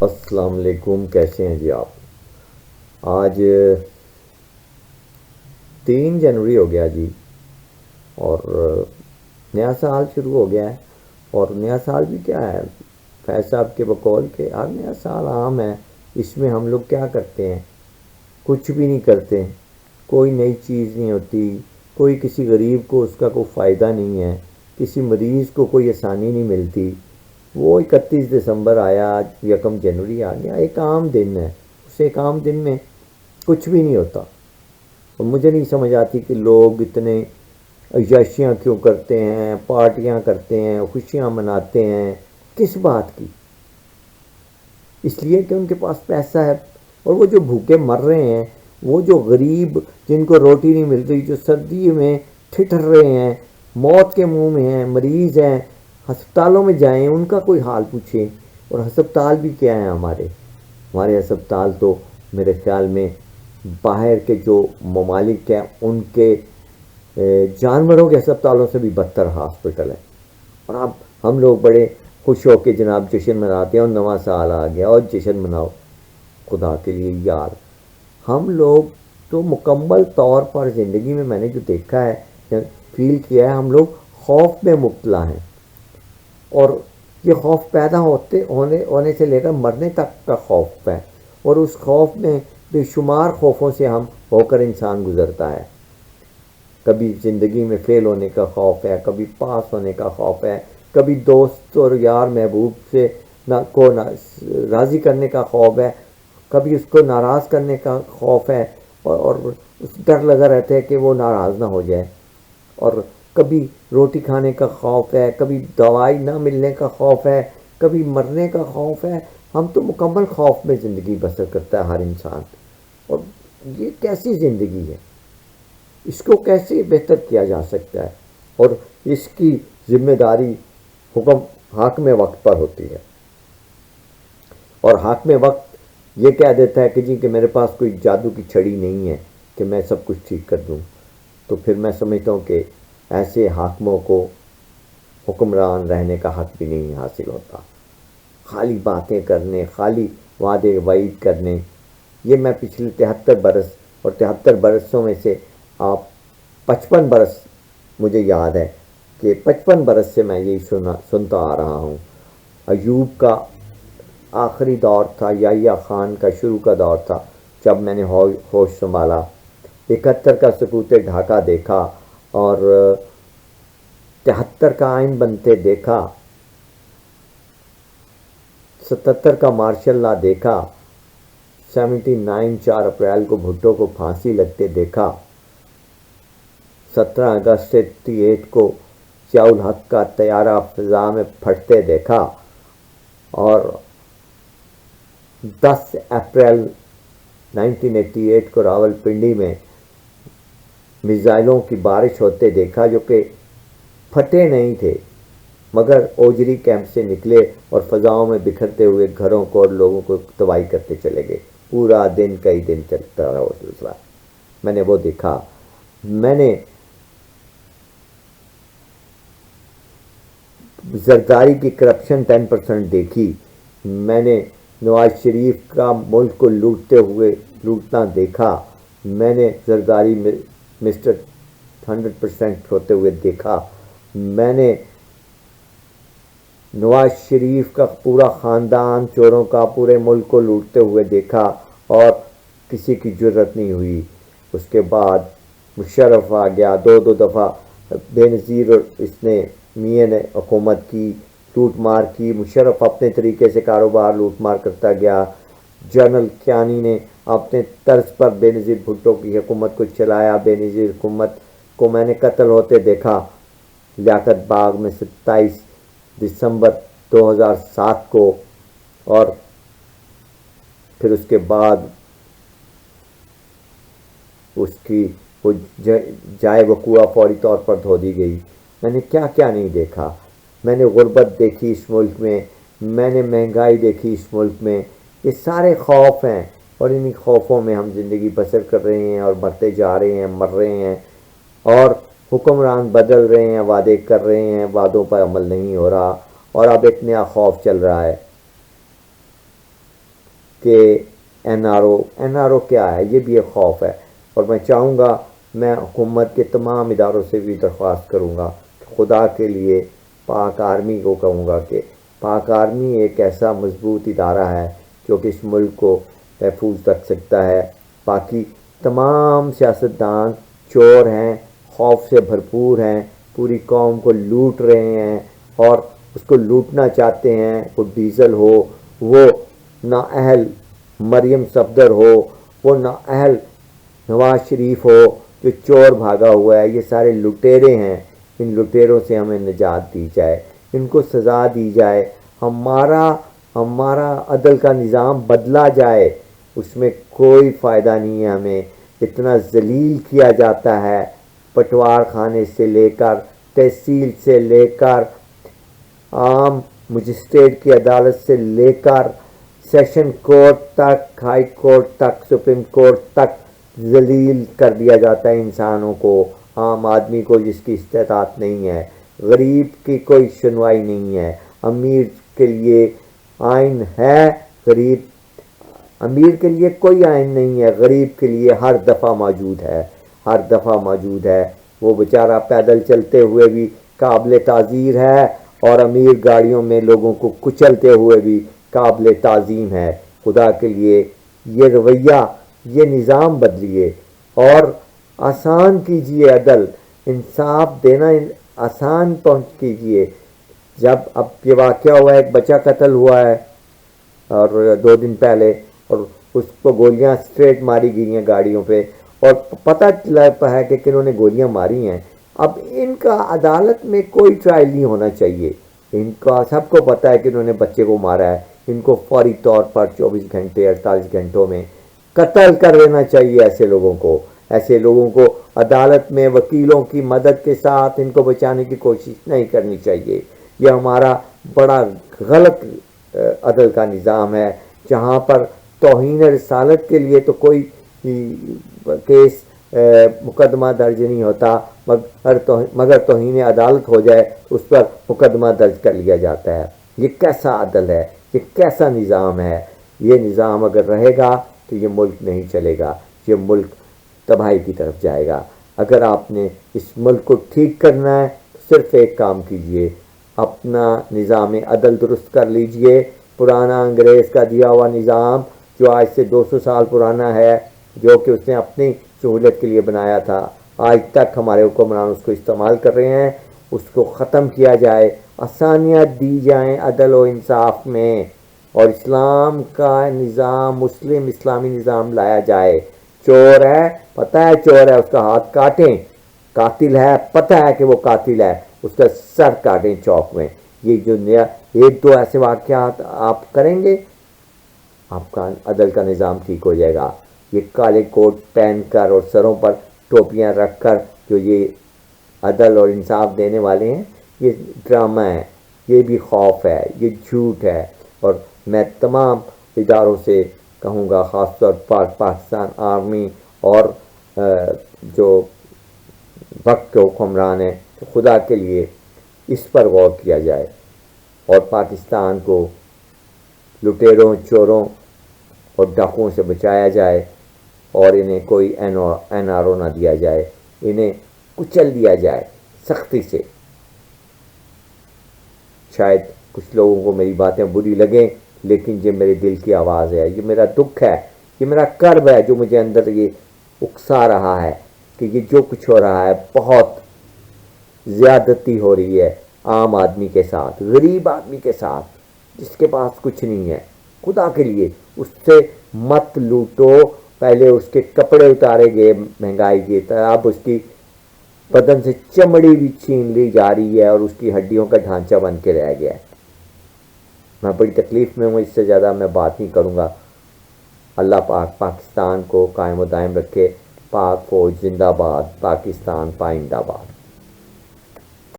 السلام علیکم، کیسے ہیں جی آپ؟ آج 3 جنوری ہو گیا جی، اور نیا سال شروع ہو گیا ہے۔ اور نیا سال بھی کیا ہے، فیض صاحب کے بقول کے ہر نیا سال عام ہے، اس میں ہم لوگ کیا کرتے ہیں؟ کچھ بھی نہیں کرتے، کوئی نئی چیز نہیں ہوتی، کوئی کسی غریب کو اس کا کوئی فائدہ نہیں ہے، کسی مریض کو کوئی آسانی نہیں ملتی۔ وہ 31 دسمبر آیا، 1 جنوری آ گیا، ایک عام دن ہے، اس ایک عام دن میں کچھ بھی نہیں ہوتا۔ اور مجھے نہیں سمجھ آتی کہ لوگ اتنے عیاشیاں کیوں کرتے ہیں، پارٹیاں کرتے ہیں، خوشیاں مناتے ہیں، کس بات کی؟ اس لیے کہ ان کے پاس پیسہ ہے۔ اور وہ جو بھوکے مر رہے ہیں، وہ جو غریب جن کو روٹی نہیں مل رہی، جو سردی میں ٹھٹر رہے ہیں، موت کے منہ میں ہیں، مریض ہیں، ہسپتالوں میں جائیں ان کا کوئی حال پوچھیں۔ اور ہسپتال بھی کیا ہیں ہمارے ہسپتال تو میرے خیال میں باہر کے جو ممالک ہیں ان کے جانوروں کے ہسپتالوں سے بھی بدتر ہاسپٹل ہے۔ اور اب ہم لوگ بڑے خوش ہو کے جناب جشن مناتے ہیں، اور نواں سال آ گیا اور جشن مناؤ۔ خدا کے لیے یار، ہم لوگ تو مکمل طور پر زندگی میں نے جو دیکھا ہے، فیل کیا ہے، ہم لوگ خوف میں مبتلا ہیں۔ اور یہ خوف پیدا ہونے سے لے کر مرنے تک کا خوف ہے، اور اس خوف میں بے شمار خوفوں سے ہم ہو کر انسان گزرتا ہے۔ کبھی زندگی میں فیل ہونے کا خوف ہے، کبھی پاس ہونے کا خوف ہے، کبھی دوست اور یار محبوب سے راضی کرنے کا خوف ہے، کبھی اس کو ناراض کرنے کا خوف ہے، اور اس ڈر لگا رہتا ہے کہ وہ ناراض نہ ہو جائے۔ اور کبھی روٹی کھانے کا خوف ہے، کبھی دوائی نہ ملنے کا خوف ہے، کبھی مرنے کا خوف ہے۔ ہم تو مکمل خوف میں زندگی بسر کرتا ہے ہر انسان۔ اور یہ کیسی زندگی ہے؟ اس کو کیسے بہتر کیا جا سکتا ہے؟ اور اس کی ذمہ داری حاکم وقت پر ہوتی ہے۔ اور حاکم وقت یہ کہہ دیتا ہے کہ جی کہ میرے پاس کوئی جادو کی چھڑی نہیں ہے کہ میں سب کچھ ٹھیک کر دوں، تو پھر میں سمجھتا ہوں کہ ایسے حاکموں کو حکمران رہنے کا حق بھی نہیں حاصل ہوتا۔ خالی باتیں کرنے، خالی وعدے وعید کرنے۔ یہ میں پچھلے 73 برس، اور 73 برسوں میں سے آپ 55 برس مجھے یاد ہے کہ 55 برس سے میں یہی سنتا آ رہا ہوں۔ ایوب کا آخری دور تھا، یحییٰ خان کا شروع کا دور تھا جب میں نے ہوش سنبھالا۔ 71 کا سقوط ڈھاکہ دیکھا، اور 73 کا آئین بنتے دیکھا، 77 کا مارشل لا دیکھا، 79 4 اپریل کو بھٹو کو پھانسی لگتے دیکھا، 17 اگست 88 کو ضیاء الحق کا طیارہ فضا میں پھٹتے دیکھا، اور 10 اپریل 1988 کو راول پنڈی میں میزائلوں کی بارش ہوتے دیکھا، جو کہ پھٹے نہیں تھے مگر اوجری کیمپ سے نکلے اور فضاؤں میں بکھرتے ہوئے گھروں کو اور لوگوں کو تباہی کرتے چلے گئے۔ پورا دن کئی دن چلتا رہا وہ سلسلہ۔ میں نے وہ دیکھا۔ میں نے زرداری کی کرپشن 10% دیکھی۔ میں نے نواز شریف کا ملک کو لوٹنا دیکھا۔ میں نے زرداری مسٹر 100% ہوتے ہوئے دیکھا۔ میں نے نواز شریف کا پورا خاندان چوروں کا پورے ملک کو لوٹتے ہوئے دیکھا، اور کسی کی جرت نہیں ہوئی۔ اس کے بعد مشرف آ گیا، 2 دفعہ بے نظیر اس نے میاں نے حکومت کی، لوٹ مار کی۔ مشرف اپنے طریقے سے کاروبار لوٹ مار کرتا گیا۔ جنرل کیانی نے اپنے طرز پر بے نظیر بھٹو کی حکومت کو چلایا۔ بے نظیر حکومت کو میں نے قتل ہوتے دیکھا لیاقت باغ میں 27 دسمبر 2007 کو، اور پھر اس کے بعد اس کی وہ جائے وقوع فوری طور پر دھو دی گئی۔ میں نے کیا کیا نہیں دیکھا۔ میں نے غربت دیکھی اس ملک میں، میں نے مہنگائی دیکھی اس ملک میں۔ یہ سارے خوف ہیں، اور انہی خوفوں میں ہم زندگی بسر کر رہے ہیں، اور مرتے جا رہے ہیں، مر رہے ہیں، اور حکمران بدل رہے ہیں، وعدے کر رہے ہیں، وعدوں پر عمل نہیں ہو رہا، اور اب ایک نیا خوف چل رہا ہے۔ کہ این آر او کیا ہے، یہ بھی ایک خوف ہے۔ اور میں چاہوں گا، میں حکومت کے تمام اداروں سے بھی درخواست کروں گا کہ خدا کے لیے پاک آرمی کو کہوں گا کہ پاک آرمی ایک ایسا مضبوط ادارہ ہے جو کہ اس ملک کو محفوظ رکھ سکتا ہے۔ باقی تمام سیاستدان چور ہیں، خوف سے بھرپور ہیں، پوری قوم کو لوٹ رہے ہیں اور اس کو لوٹنا چاہتے ہیں۔ وہ ڈیزل ہو، وہ نااہل مریم صفدر ہو، وہ نااہل نواز شریف ہو جو چور بھاگا ہوا ہے، یہ سارے لٹیرے ہیں۔ ان لٹیروں سے ہمیں نجات دی جائے، ان کو سزا دی جائے، ہمارا عدل کا نظام بدلا جائے۔ اس میں کوئی فائدہ نہیں ہے، ہمیں اتنا ذلیل کیا جاتا ہے، پٹوار خانے سے لے کر، تحصیل سے لے کر، عام مجسٹریٹ کی عدالت سے لے کر، سیشن کورٹ تک، ہائی کورٹ تک، سپریم کورٹ تک ذلیل کر دیا جاتا ہے انسانوں کو، عام آدمی کو جس کی استطاعت نہیں ہے۔ غریب کی کوئی سنوائی نہیں ہے۔ امیر کے لیے آئین ہے، امیر کے لیے کوئی آئین نہیں ہے، غریب کے لیے ہر دفعہ موجود ہے۔ وہ بیچارہ پیدل چلتے ہوئے بھی قابل تعزیر ہے اور امیر گاڑیوں میں لوگوں کو کچلتے ہوئے بھی قابل تعظیم ہے۔ خدا کے لیے یہ رویہ، یہ نظام بدلیے اور آسان کیجئے، عدل انصاف دینا آسان کیجئے۔ جب اب یہ واقعہ ہوا ہے، ایک بچہ قتل ہوا ہے اور 2 دن پہلے، اور اس کو گولیاں اسٹریٹ ماری گئی ہیں گاڑیوں پہ، اور پتہ چلا ہے کہ کنہوں نے گولیاں ماری ہیں۔ اب ان کا عدالت میں کوئی ٹرائل نہیں ہونا چاہیے، ان کا سب کو پتہ ہے کہ انہوں نے بچے کو مارا ہے، ان کو فوری طور پر 24 گھنٹے 48 گھنٹوں میں قتل کر دینا چاہیے۔ ایسے لوگوں کو عدالت میں وکیلوں کی مدد کے ساتھ ان کو بچانے کی کوشش نہیں کرنی چاہیے۔ یہ ہمارا بڑا غلط عدل کا نظام ہے، جہاں پر توہین رسالت کے لیے تو کوئی کیس مقدمہ درج نہیں ہوتا، مگر توہین عدالت ہو جائے اس پر مقدمہ درج کر لیا جاتا ہے۔ یہ کیسا عدل ہے، یہ کیسا نظام ہے؟ یہ نظام اگر رہے گا تو یہ ملک نہیں چلے گا، یہ ملک تباہی کی طرف جائے گا۔ اگر آپ نے اس ملک کو ٹھیک کرنا ہے تو صرف ایک کام کیجئے، اپنا نظام عدل درست کر لیجئے۔ پرانا انگریز کا دیا ہوا نظام جو آج سے 200 سال پرانا ہے، جو کہ اس نے اپنی سہولت کے لیے بنایا تھا، آج تک ہمارے حکمران اس کو استعمال کر رہے ہیں، اس کو ختم کیا جائے، آسانیاں دی جائیں عدل و انصاف میں، اور اسلام کا نظام، اسلامی نظام لایا جائے۔ چور ہے، پتہ ہے چور ہے، اس کا ہاتھ کاٹیں۔ قاتل ہے، پتہ ہے کہ وہ قاتل ہے، اس کا سر کاٹیں چوک میں۔ یہ جو نیا 1-2 ایسے واقعات آپ کریں گے، آپ کا عدل کا نظام ٹھیک ہو جائے گا۔ یہ کالے کوٹ پہن کر اور سروں پر ٹوپیاں رکھ کر جو یہ عدل اور انصاف دینے والے ہیں، یہ ڈرامہ ہے، یہ بھی خوف ہے، یہ جھوٹ ہے۔ اور میں تمام اداروں سے کہوں گا، خاص طور پر پاکستان آرمی اور جو وقت کے حکمران ہیں، کہ خدا کے لیے اس پر غور کیا جائے اور پاکستان کو لٹیروں، چوروں اور ڈاکوؤں سے بچایا جائے، اور انہیں کوئی این آر او نہ دیا جائے، انہیں کچل دیا جائے سختی سے۔ شاید کچھ لوگوں کو میری باتیں بری لگیں، لیکن یہ میرے دل کی آواز ہے، یہ میرا دکھ ہے، یہ میرا کرب ہے، جو مجھے اندر یہ اکسا رہا ہے کہ یہ جو کچھ ہو رہا ہے بہت زیادتی ہو رہی ہے عام آدمی کے ساتھ، غریب آدمی کے ساتھ، جس کے پاس کچھ نہیں ہے۔ خدا کے لیے اس سے مت لوٹو۔ پہلے اس کے کپڑے اتارے گئے مہنگائی کے، اب اس کی بدن سے چمڑی بھی چھین لی جا رہی ہے اور اس کی ہڈیوں کا ڈھانچہ بن کے رہ گیا ہے۔ میں بڑی تکلیف میں ہوں، اس سے زیادہ میں بات نہیں کروں گا۔ اللہ پاک پاکستان کو قائم و دائم رکھے۔ پاک فوج زندہ باد، پاکستان پائندہ باد۔